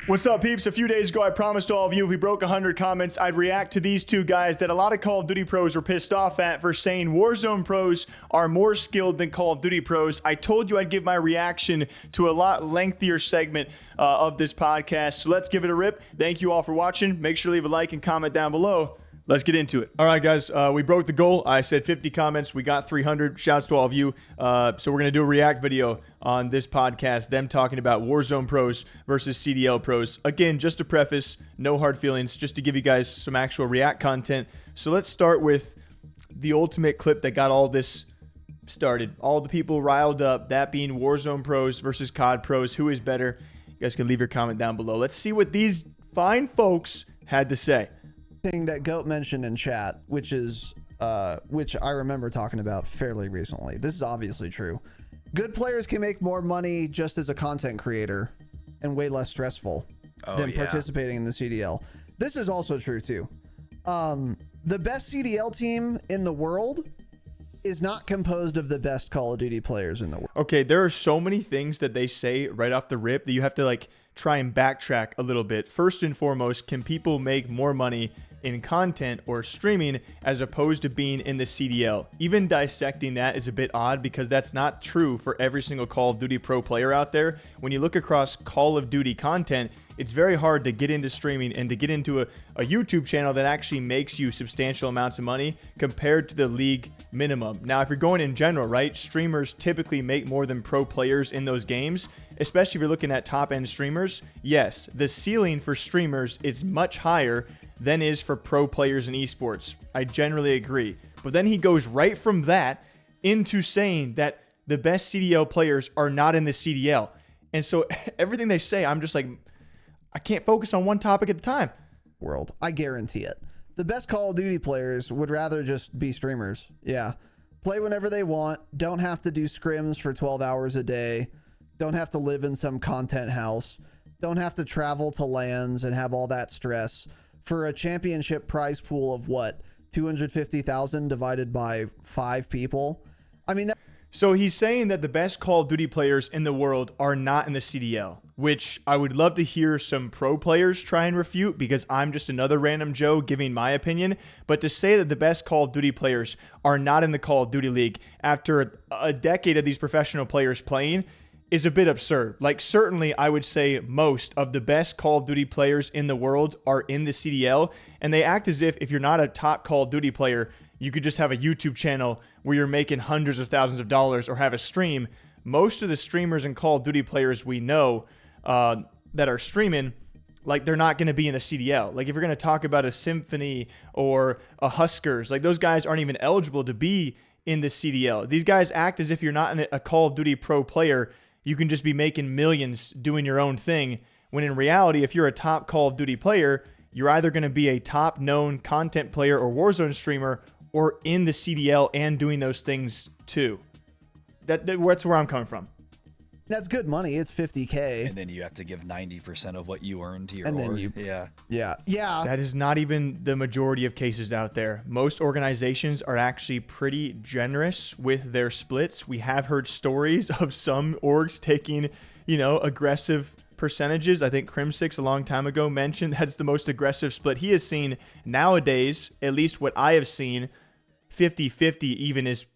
What's up, peeps? A few days ago, I promised all of you if we broke 100 comments, I'd react to these two guys that a lot of Call of Duty pros were pissed off at for saying Warzone pros are more skilled than Call of Duty pros. I told you I'd give my reaction to a lot lengthier segment of this podcast, so let's give it a rip. Thank you all for watching. Make sure to leave a like and comment down below. Let's get into it. All right, guys, we broke the goal. I said 50 comments. We got 300. Shouts to all of you. So we're going to do a react video on this podcast, them talking about Warzone pros versus CDL pros. Again, just to preface, no hard feelings, just to give you guys some actual react content. So let's start with the ultimate clip that got all this started. All the people riled up, that being Warzone pros versus COD pros. Who is better? You guys can leave your comment down below. Let's see what these fine folks had to say. Thing that Goat mentioned in chat, which I remember talking about fairly recently. This is obviously true. Good players can make more money just as a content creator and way less stressful than participating in the CDL. This is also true too. The best CDL team in the world is not composed of the best Call of Duty players in the world. Okay, there are so many things that they say right off the rip that you have to like try and backtrack a little bit. First and foremost, can people make more money in content or streaming as opposed to being in the CDL? Even dissecting that is a bit odd because that's not true for every single Call of Duty pro player out there. When you look across Call of Duty content, it's very hard to get into streaming and to get into a YouTube channel that actually makes you substantial amounts of money compared to the league minimum. Now, if you're going in general, right, streamers typically make more than pro players in those games, especially if you're looking at top end streamers. Yes, the ceiling for streamers is much higher than is for pro players in esports. I generally agree. But then he goes right from that into saying that the best CDL players are not in the CDL. And so everything they say, I'm just like, I can't focus on one topic at a time. World, I guarantee it. The best Call of Duty players would rather just be streamers. Yeah. Play whenever they want. Don't have to do scrims for 12 hours a day. Don't have to live in some content house. Don't have to travel to LANs and have all that stress for a championship prize pool of what, 250,000 divided by 5 people. I mean, so he's saying that the best Call of Duty players in the world are not in the CDL, which I would love to hear some pro players try and refute because I'm just another random Joe giving my opinion. But to say that the best Call of Duty players are not in the Call of Duty League after a decade of these professional players playing is a bit absurd. Like, certainly I would say most of the best Call of Duty players in the world are in the CDL, and they act as if you're not a top Call of Duty player, you could just have a YouTube channel where you're making hundreds of thousands of dollars or have a stream. Most of the streamers and Call of Duty players we know that are streaming, like, they're not going to be in the CDL. Like, if you're going to talk about a Symphony or a Huskers, like, those guys aren't even eligible to be in the CDL. These guys act as if you're not a Call of Duty pro player, you can just be making millions doing your own thing, when in reality, if you're a top Call of Duty player, you're either going to be a top known content player or Warzone streamer or in the CDL and doing those things too. That's where I'm coming from. That's good money. It's 50K. And then you have to give 90% of what you earn to your and org. Yeah. That is not even the majority of cases out there. Most organizations are actually pretty generous with their splits. We have heard stories of some orgs taking, aggressive percentages. I think Crim6 a long time ago mentioned that's the most aggressive split he has seen. Nowadays, at least what I have seen, 50-50 even is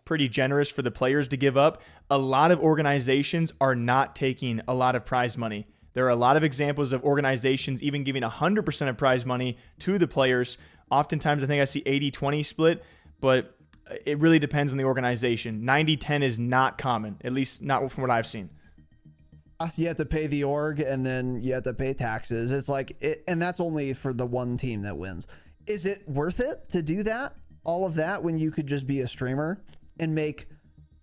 pretty generous for the players to give up. A lot of organizations are not taking a lot of prize money. There are a lot of examples of organizations even giving 100% of prize money to the players. Oftentimes, I think I see 80-20 split, but it really depends on the organization. 90-10 is not common, at least not from what I've seen. You have to pay the org and then you have to pay taxes. It's like, and that's only for the one team that wins. Is it worth it to do that? All of that when you could just be a streamer and make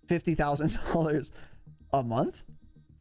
$50,000 a month?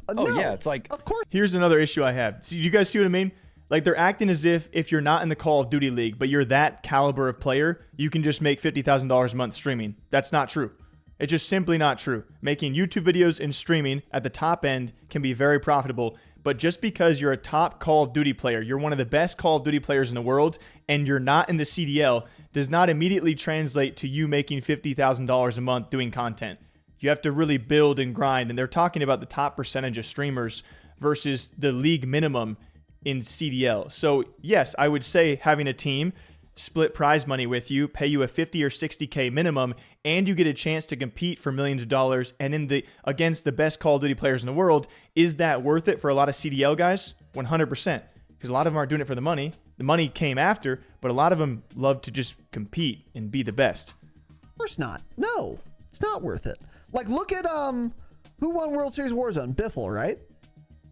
Oh, no, yeah, it's like, of course. Here's another issue I have. So you guys see what I mean? Like, they're acting as if you're not in the Call of Duty League, but you're that caliber of player, you can just make $50,000 a month streaming. That's not true. It's just simply not true. Making YouTube videos and streaming at the top end can be very profitable, but just because you're a top Call of Duty player, you're one of the best Call of Duty players in the world, and you're not in the CDL, does not immediately translate to you making $50,000 a month doing content. You have to really build and grind, and they're talking about the top percentage of streamers versus the league minimum in CDL. So yes, I would say having a team split prize money with you, pay you a 50 or 60K minimum, and you get a chance to compete for millions of dollars and against the best Call of Duty players in the world. Is that worth it for a lot of CDL guys? 100%. Because a lot of them aren't doing it for the money. The money came after, but a lot of them love to just compete and be the best. Of course not. No, it's not worth it. Like, look at who won World Series Warzone? Biffle, right?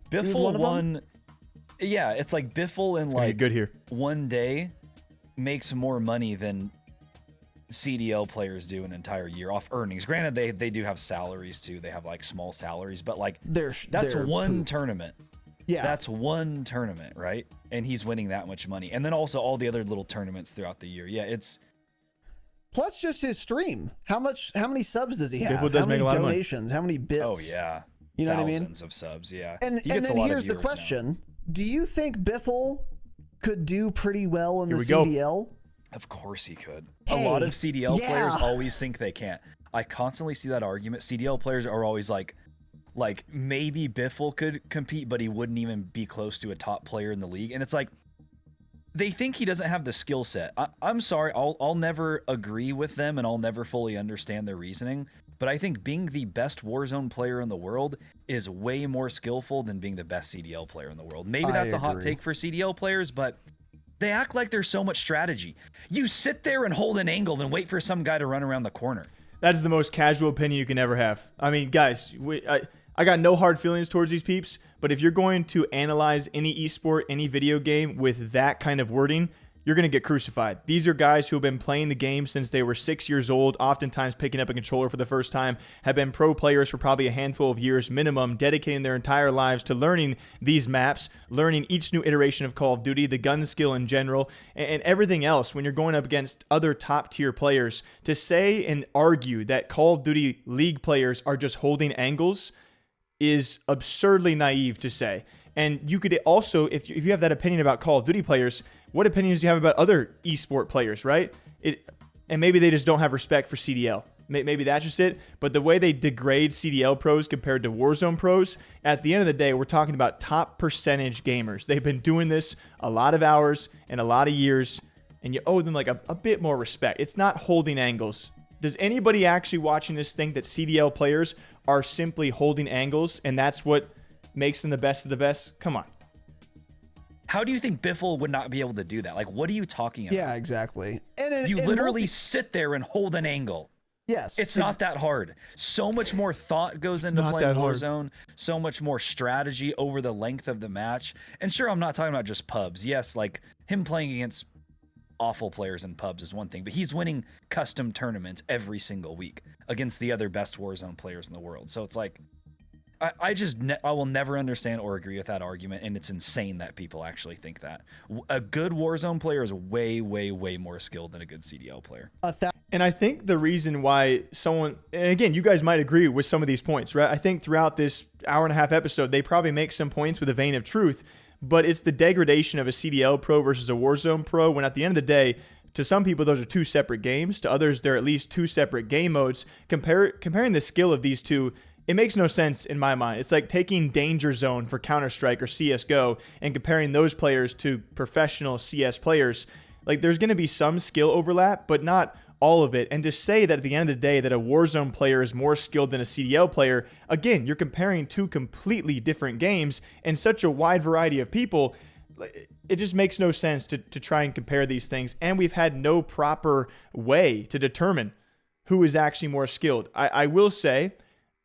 Biffle won. Yeah, it's like Biffle in like good here. one day makes more money than CDL players do an entire year off earnings. Granted, they do have salaries too. They have like small salaries, but like that's one tournament. Yeah, that's one tournament, right? And he's winning that much money, and then also all the other little tournaments throughout the year. Yeah, it's plus just his stream. How many subs does he have? Biffle does how many make a lot of money. donations? How many bits? Oh yeah, you know what I mean? Thousands of subs. Yeah, and then here's the question: now. Do you think Biffle could do pretty well in the CDL? Of course he could. Hey, a lot of CDL players always think they can't. I constantly see that argument. CDL players are always like maybe Biffle could compete, but he wouldn't even be close to a top player in the league. And it's like, they think he doesn't have the skill set. I'm sorry, I'll never agree with them, and I'll never fully understand their reasoning. But I think being the best Warzone player in the world is way more skillful than being the best CDL player in the world. Maybe that's a hot take for CDL players, but they act like there's so much strategy. You sit there and hold an angle and wait for some guy to run around the corner. That is the most casual opinion you can ever have. I mean, guys, I got no hard feelings towards these peeps, but if you're going to analyze any esport, any video game with that kind of wording, you're going to get crucified. These are guys who have been playing the game since they were 6 years old, oftentimes picking up a controller for the first time, have been pro players for probably a handful of years minimum, dedicating their entire lives to learning these maps, learning each new iteration of Call of Duty, the gun skill in general, and everything else. When you're going up against other top-tier players, to say and argue that Call of Duty League players are just holding angles is absurdly naive to say. And you could also, if you have that opinion about Call of Duty players, what opinions do you have about other esport players, right? And maybe they just don't have respect for CDL. Maybe that's just it. But the way they degrade CDL pros compared to Warzone pros, at the end of the day, we're talking about top percentage gamers. They've been doing this a lot of hours and a lot of years, and you owe them like a bit more respect. It's not holding angles. Does anybody actually watching this think that CDL players are simply holding angles and that's what makes them the best of the best? Come on. How do you think Biffle would not be able to do that? Like, what are you talking about? Yeah, exactly. And you literally sit there and hold an angle. Yes. It's not that hard. So much more thought goes into playing Warzone. So much more strategy over the length of the match. And sure, I'm not talking about just pubs. Yes, like him playing against awful players in pubs is one thing, but he's winning custom tournaments every single week against the other best Warzone players in the world. So it's like, I will never understand or agree with that argument, and it's insane that people actually think that. A good Warzone player is way, way, way more skilled than a good CDL player. And I think the reason why and again, you guys might agree with some of these points, right? I think throughout this hour-and-a-half episode, they probably make some points with a vein of truth, but it's the degradation of a CDL pro versus a Warzone pro, when at the end of the day, to some people, those are two separate games. To others, they're at least two separate game modes. Comparing the skill of these two, it makes no sense in my mind. It's like taking Danger Zone for Counter-Strike or CSGO and comparing those players to professional CS players. Like, there's going to be some skill overlap, but not all of it. And to say that at the end of the day that a Warzone player is more skilled than a CDL player, again, you're comparing two completely different games and such a wide variety of people. It just makes no sense to try and compare these things. And we've had no proper way to determine who is actually more skilled. I will say,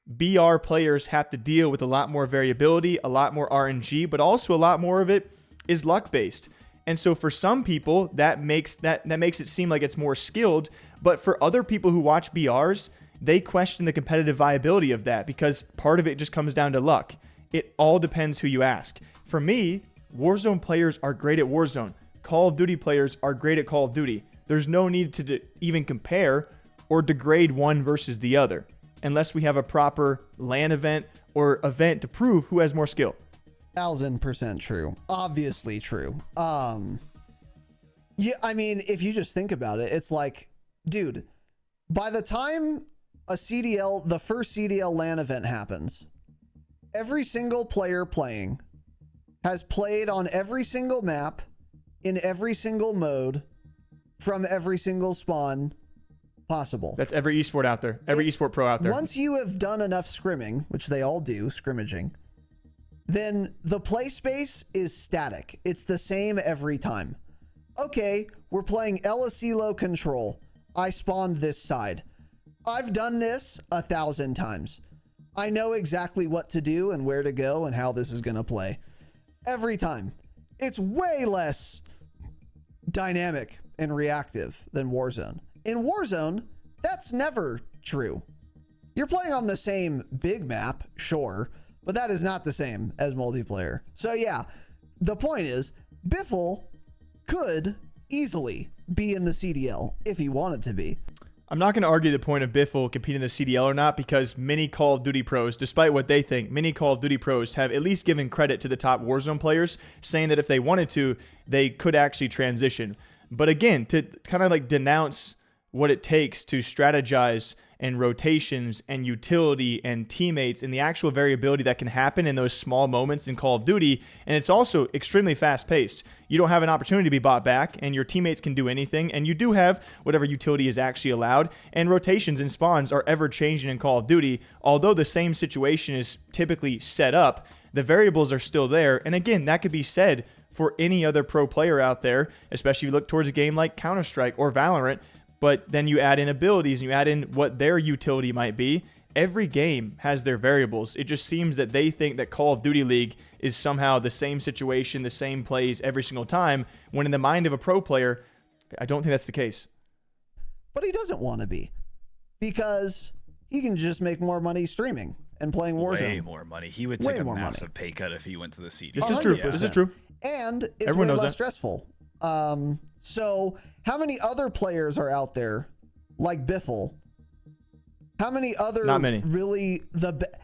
BR players have to deal with a lot more variability, a lot more RNG, but also a lot more of it is luck-based. And so for some people, that makes it seem like it's more skilled, but for other people who watch BRs, they question the competitive viability of that because part of it just comes down to luck. It all depends who you ask. For me, Warzone players are great at Warzone. Call of Duty players are great at Call of Duty. There's no need to even compare or degrade one versus the other, unless we have a proper LAN event or event to prove who has more skill. 1000% true. Obviously true. Yeah, I mean, if you just think about it, it's like, dude, by the time the first CDL LAN event happens, every single player playing has played on every single map, in every single mode, from every single spawn possible. That's every esport out there. Every esport pro out there. Once you have done enough scrimming, which they all do, scrimmaging, then the play space is static. It's the same every time. Okay, we're playing LSELO control. I spawned this side. I've done this 1,000 times. I know exactly what to do and where to go and how this is going to play. Every time. It's way less dynamic and reactive than Warzone. In Warzone, that's never true. You're playing on the same big map, sure, but that is not the same as multiplayer. So yeah, the point is, Biffle could easily be in the CDL if he wanted to be. I'm not going to argue the point of Biffle competing in the CDL or not, because many Call of Duty pros, despite what they think, many Call of Duty pros have at least given credit to the top Warzone players, saying that if they wanted to, they could actually transition. But again, to kind of like denounce what it takes to strategize and rotations and utility and teammates and the actual variability that can happen in those small moments in Call of Duty. And it's also extremely fast paced. You don't have an opportunity to be bought back, and your teammates can do anything. And you do have whatever utility is actually allowed. And rotations and spawns are ever changing in Call of Duty. Although the same situation is typically set up, the variables are still there. And again, that could be said for any other pro player out there, especially if you look towards a game like Counter-Strike or Valorant. But then you add in abilities and you add in what their utility might be. Every game has their variables. It just seems that they think that Call of Duty League is somehow the same situation, the same plays every single time, when in the mind of a pro player, I don't think that's the case. But he doesn't want to be, because he can just make more money streaming and playing Warzone. Way more money. He would take a massive pay cut if he went to the CDL. This is true. This is true. And it's Everyone way knows less that. stressful. So how many other players are out there like Biffle? How many other Not many. Really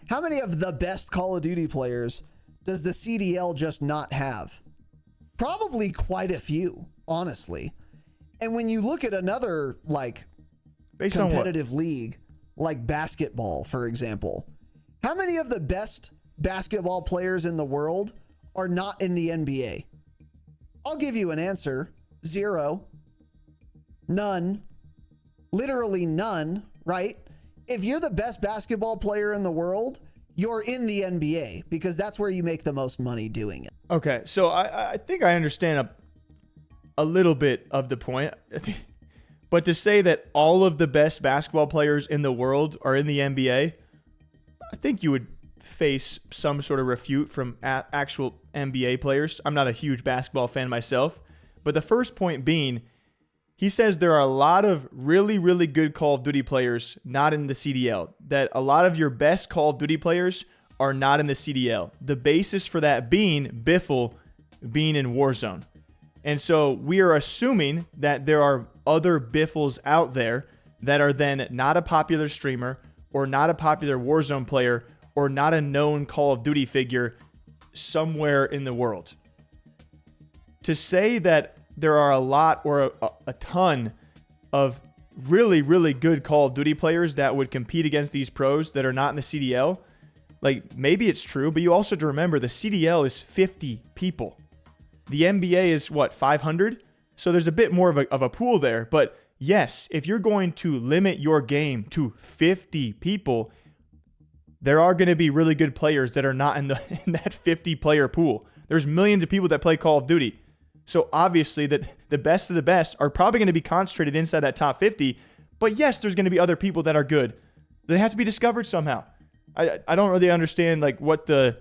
how many of the best Call of Duty players does the CDL just not have? Probably quite a few, honestly. And when you look at another like Based on what? competitive league like basketball, for example, how many of the best basketball players in the world are not in the NBA? I'll give you an answer. 0. None. Literally none, right? If you're the best basketball player in the world, you're in the NBA, because that's where you make the most money doing it. Okay, so I think I understand a little bit of the point. But to say that all of the best basketball players in the world are in the NBA, I think you would face some sort of refute from actual NBA players. I'm not a huge basketball fan myself, but the first point being, he says there are a lot of really, really good Call of Duty players not in the CDL, that a lot of your best Call of Duty players are not in the CDL. The basis for that being Biffle being in Warzone. And so we are assuming that there are other Biffles out there that are then not a popular streamer or not a popular Warzone player or not a known Call of Duty figure somewhere in the world. To say that there are a lot or a ton of really, really good Call of Duty players that would compete against these pros that are not in the CDL, like maybe it's true, but you also have to remember the CDL is 50 people. The NBA is what, 500? So there's a bit more of a pool there. But yes, if you're going to limit your game to 50 people, there are going to be really good players that are not in that 50 player pool. There's millions of people that play Call of Duty. So obviously that the best of the best are probably going to be concentrated inside that top 50. But yes, there's going to be other people that are good. They have to be discovered somehow. I don't really understand like what the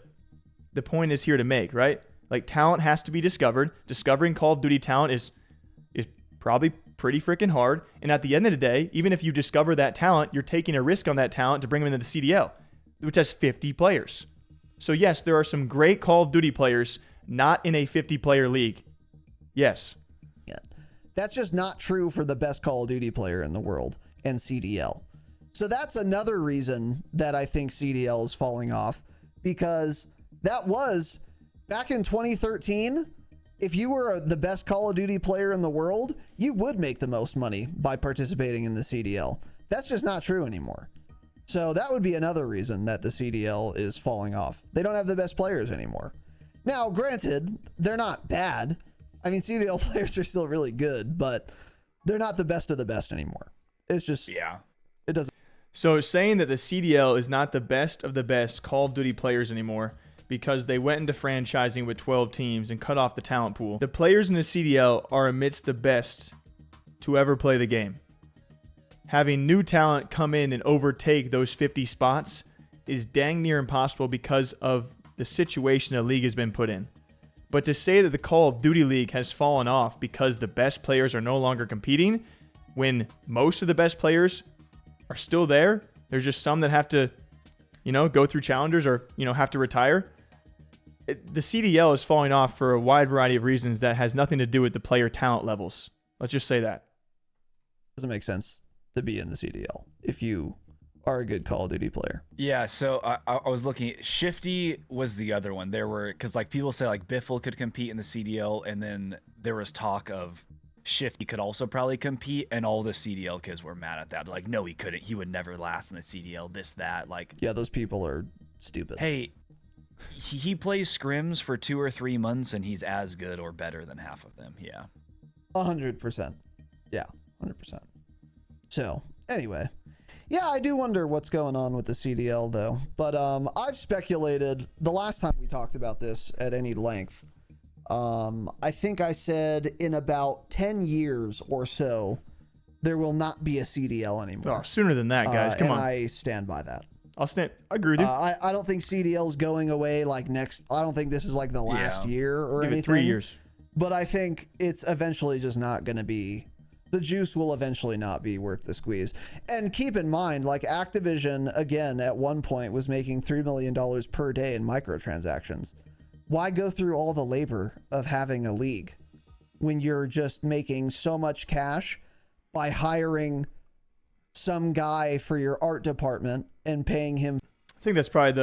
point is here to make, right? Like talent has to be discovered. Discovering Call of Duty talent is probably pretty freaking hard. And at the end of the day, even if you discover that talent, you're taking a risk on that talent to bring them into the CDL, which has 50 players. So yes, there are some great Call of Duty players not in a 50-player league. Yes. Yeah. That's just not true for the best Call of Duty player in the world and CDL. So that's another reason that I think CDL is falling off, because that was back in 2013. If you were the best Call of Duty player in the world, you would make the most money by participating in the CDL. That's just not true anymore. So that would be another reason that the CDL is falling off. They don't have the best players anymore. Now, granted, they're not bad. I mean, CDL players are still really good, but they're not the best of the best anymore. It's just, Yeah. it doesn't. So saying that the CDL is not the best of the best Call of Duty players anymore because they went into franchising with 12 teams and cut off the talent pool. The players in the CDL are amidst the best to ever play the game. Having new talent come in and overtake those 50 spots is dang near impossible because of the situation the league has been put in. But to say that the Call of Duty League has fallen off because the best players are no longer competing, when most of the best players are still there, there's just some that have to, go through challengers or, have to retire. The CDL is falling off for a wide variety of reasons that has nothing to do with the player talent levels. Let's just say that. Doesn't make sense to be in the CDL if you are a good Call of Duty player. Yeah, so I was looking. Shifty was the other one. There were, because like people say like Biffle could compete in the CDL, and then there was talk of Shifty could also probably compete, and all the CDL kids were mad at that. They're like, no, he couldn't. He would never last in the CDL. This, that. Like, Yeah, those people are stupid. hey, he plays scrims for 2 or 3 months, and he's as good or better than half of them. Yeah. 100%. Yeah, 100%. So, anyway. Yeah, I do wonder what's going on with the CDL, though. But I've speculated, the last time we talked about this at any length, I think I said in about 10 years or so, there will not be a CDL anymore. Oh, sooner than that, guys. Come on. I stand by that. I agree with you. I don't think CDL's going away like next. I don't think this is like the last year or Give anything. it 3 years. But I think it's eventually just not going to be. The juice will eventually not be worth the squeeze. And keep in mind, like Activision, again, at one point was making $3 million per day in microtransactions. Why go through all the labor of having a league when you're just making so much cash by hiring some guy for your art department and paying him? I think that's probably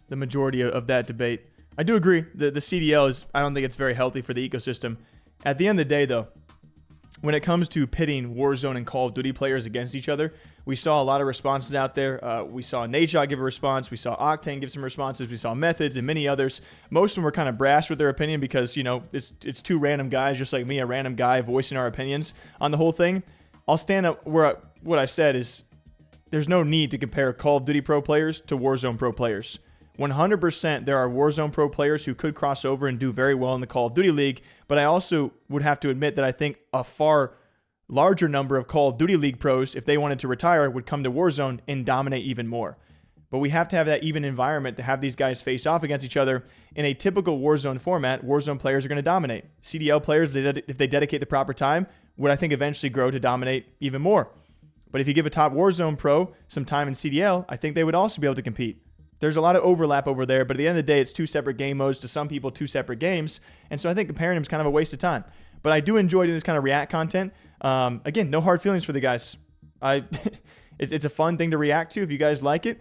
the majority of that debate. I do agree. The CDL is, I don't think it's very healthy for the ecosystem. At the end of the day, though, when it comes to pitting Warzone and Call of Duty players against each other, we saw a lot of responses out there. We saw Nadeshot give a response. We saw Octane give some responses. We saw Methods and many others. Most of them were kind of brash with their opinion because, it's two random guys, just like me, a random guy voicing our opinions on the whole thing. I'll stand up where what I said is there's no need to compare Call of Duty pro players to Warzone pro players. 100% there are Warzone pro players who could cross over and do very well in the Call of Duty League, but I also would have to admit that I think a far larger number of Call of Duty League pros, if they wanted to retire, would come to Warzone and dominate even more. But we have to have that even environment to have these guys face off against each other. In a typical Warzone format, Warzone players are going to dominate. CDL players, if they dedicate the proper time, would I think eventually grow to dominate even more. But if you give a top Warzone pro some time in CDL, I think they would also be able to compete. There's a lot of overlap over there, but at the end of the day, it's two separate game modes, to some people, two separate games. And so I think comparing them is kind of a waste of time. But I do enjoy doing this kind of react content. Again, no hard feelings for the guys. It's a fun thing to react to. If you guys like it,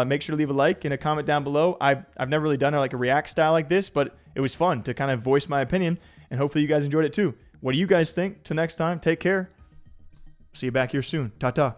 make sure to leave a like and a comment down below. I've never really done like a react style like this, but it was fun to kind of voice my opinion. And hopefully you guys enjoyed it too. What do you guys think? Till next time, take care. See you back here soon. Ta-ta.